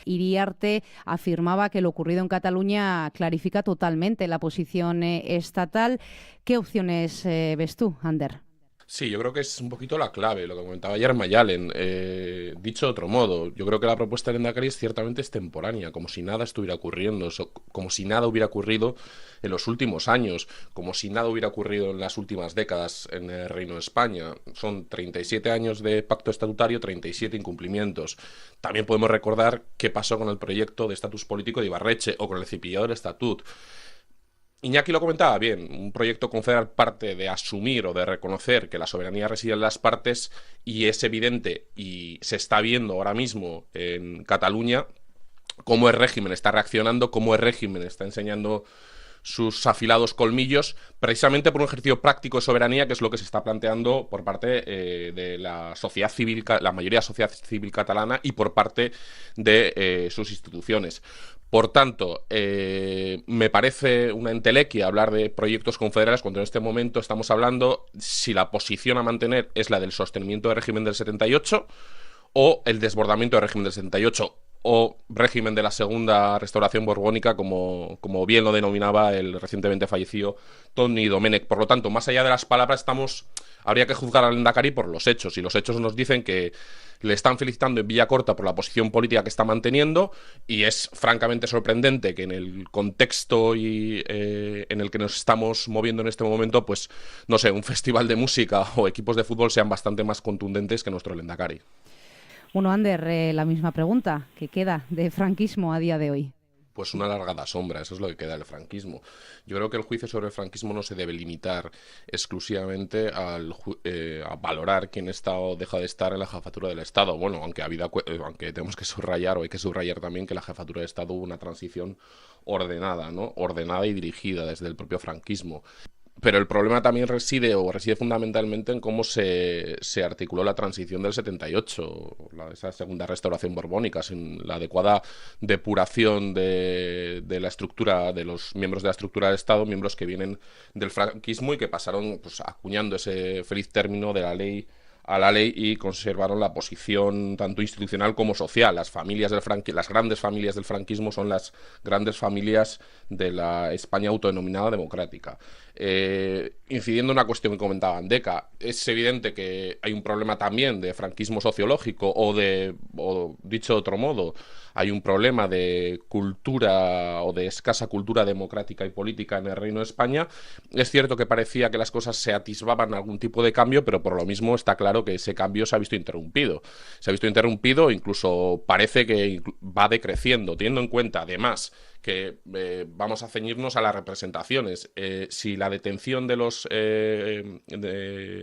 Iriarte afirmaba que lo ocurrido en Cataluña clarifica totalmente la posición estatal. ¿Qué opciones ves tú, Ander? Sí, yo creo que es un poquito la clave, lo que comentaba ayer Mayalen. Dicho de otro modo, yo creo que la propuesta de Lehendakari ciertamente extemporánea, como si nada estuviera ocurriendo, como si nada hubiera ocurrido en los últimos años, como si nada hubiera ocurrido en las últimas décadas en el Reino de España. Son 37 años de pacto estatutario, 37 incumplimientos. También podemos recordar qué pasó con el proyecto de estatus político de Ibarretxe o con el cepillado del estatut. Iñaki lo comentaba bien, un proyecto confederal parte de asumir o de reconocer que la soberanía reside en las partes y es evidente y se está viendo ahora mismo en Cataluña cómo el régimen está reaccionando, cómo el régimen está enseñando sus afilados colmillos, precisamente por un ejercicio práctico de soberanía, que es lo que se está planteando por parte de la sociedad civil, la mayoría de la sociedad civil catalana y por parte de sus instituciones. Por tanto, me parece una entelequia hablar de proyectos confederales cuando en este momento estamos hablando si la posición a mantener es la del sostenimiento del régimen del 78 o el desbordamiento del régimen del 78 o régimen de la segunda restauración borbónica, como bien lo denominaba el recientemente fallecido Toni Domènech. Por lo tanto, más allá de las palabras, habría que juzgar al Lehendakari por los hechos, y los hechos nos dicen que le están felicitando en Villacorta por la posición política que está manteniendo, y es francamente sorprendente que en el contexto en el que nos estamos moviendo en este momento, pues, no sé, un festival de música o equipos de fútbol sean bastante más contundentes que nuestro Lehendakari. Bueno, Ander, la misma pregunta. ¿Qué queda de franquismo a día de hoy? Pues una alargada sombra, eso es lo que queda del franquismo. Yo creo que el juicio sobre el franquismo no se debe limitar exclusivamente a valorar quién está o deja de estar en la jefatura del Estado. Bueno, aunque tenemos que subrayar, o hay que subrayar también que la jefatura de Estado hubo una transición ordenada, ¿no? Ordenada y dirigida desde el propio franquismo. Pero el problema también reside fundamentalmente en cómo se articuló la transición del 78, esa segunda restauración borbónica, sin la adecuada depuración de la estructura, de los miembros de la estructura del Estado, miembros que vienen del franquismo y que pasaron, pues, acuñando ese feliz término de la ley a la ley, y conservaron la posición tanto institucional como social. Las grandes familias del franquismo son las grandes familias de la España autodenominada democrática. Incidiendo en una cuestión que comentaba Andeca, es evidente que hay un problema también de franquismo sociológico o dicho de otro modo, hay un problema de cultura o de escasa cultura democrática y política en el Reino de España. Es cierto que parecía que las cosas se atisbaban algún tipo de cambio, pero por lo mismo está claro que ese cambio se ha visto interrumpido. Se ha visto interrumpido, incluso parece que va decreciendo, teniendo en cuenta además que vamos a ceñirnos a las representaciones. Si la detención de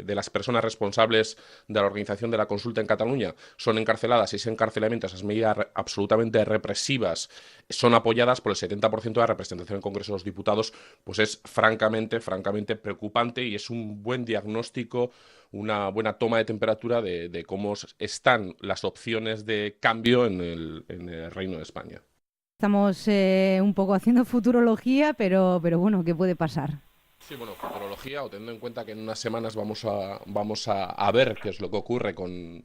las personas responsables de la organización de la consulta en Cataluña son encarceladas, y ese encarcelamiento, esas medidas absolutamente represivas, son apoyadas por el 70% de la representación en el Congreso de los Diputados, pues es francamente preocupante, y es un buen diagnóstico, una buena toma de temperatura de cómo están las opciones de cambio en el Reino de España. Estamos un poco haciendo futurología, pero bueno, ¿qué puede pasar? Sí, bueno, futurología, o teniendo en cuenta que en unas semanas vamos a ver qué es lo que ocurre con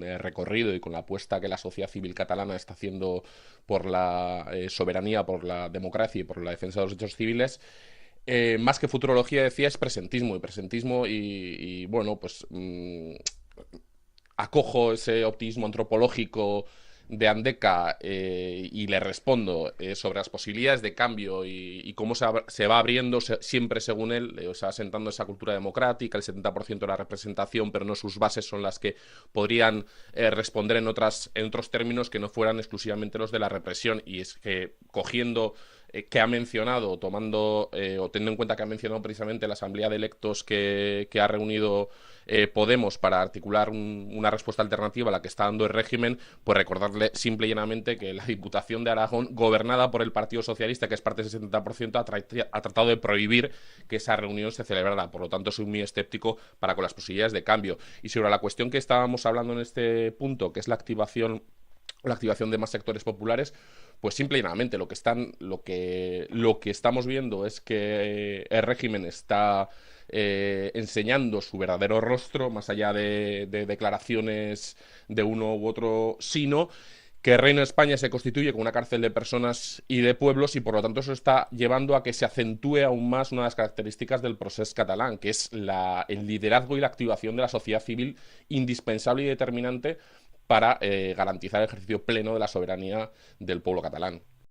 el recorrido y con la apuesta que la sociedad civil catalana está haciendo por la soberanía, por la democracia y por la defensa de los derechos civiles. Más que futurología, decía, es presentismo, y bueno, pues acojo ese optimismo antropológico de Andeca, y le respondo sobre las posibilidades de cambio y cómo se va abriendo siempre según él, o sea, asentando esa cultura democrática, el 70% de la representación, pero no sus bases son las que podrían responder en otros términos que no fueran exclusivamente los de la represión. Y es que cogiendo que ha mencionado, tomando o teniendo en cuenta que ha mencionado precisamente la asamblea de electos que ha reunido Podemos para articular una respuesta alternativa a la que está dando el régimen, pues recordarle simple y llanamente que la Diputación de Aragón, gobernada por el Partido Socialista, que es parte del 70%, ha tratado de prohibir que esa reunión se celebrara. Por lo tanto, soy muy escéptico para con las posibilidades de cambio. Y sobre la cuestión que estábamos hablando en este punto, que es la activación de más sectores populares, pues simple y llanamente lo que estamos viendo es que el régimen está enseñando su verdadero rostro, más allá de declaraciones de uno u otro sino, que el Reino de España se constituye como una cárcel de personas y de pueblos, y por lo tanto eso está llevando a que se acentúe aún más una de las características del procés catalán, que es el liderazgo y la activación de la sociedad civil, indispensable y determinante para garantizar el ejercicio pleno de la soberanía del pueblo catalán.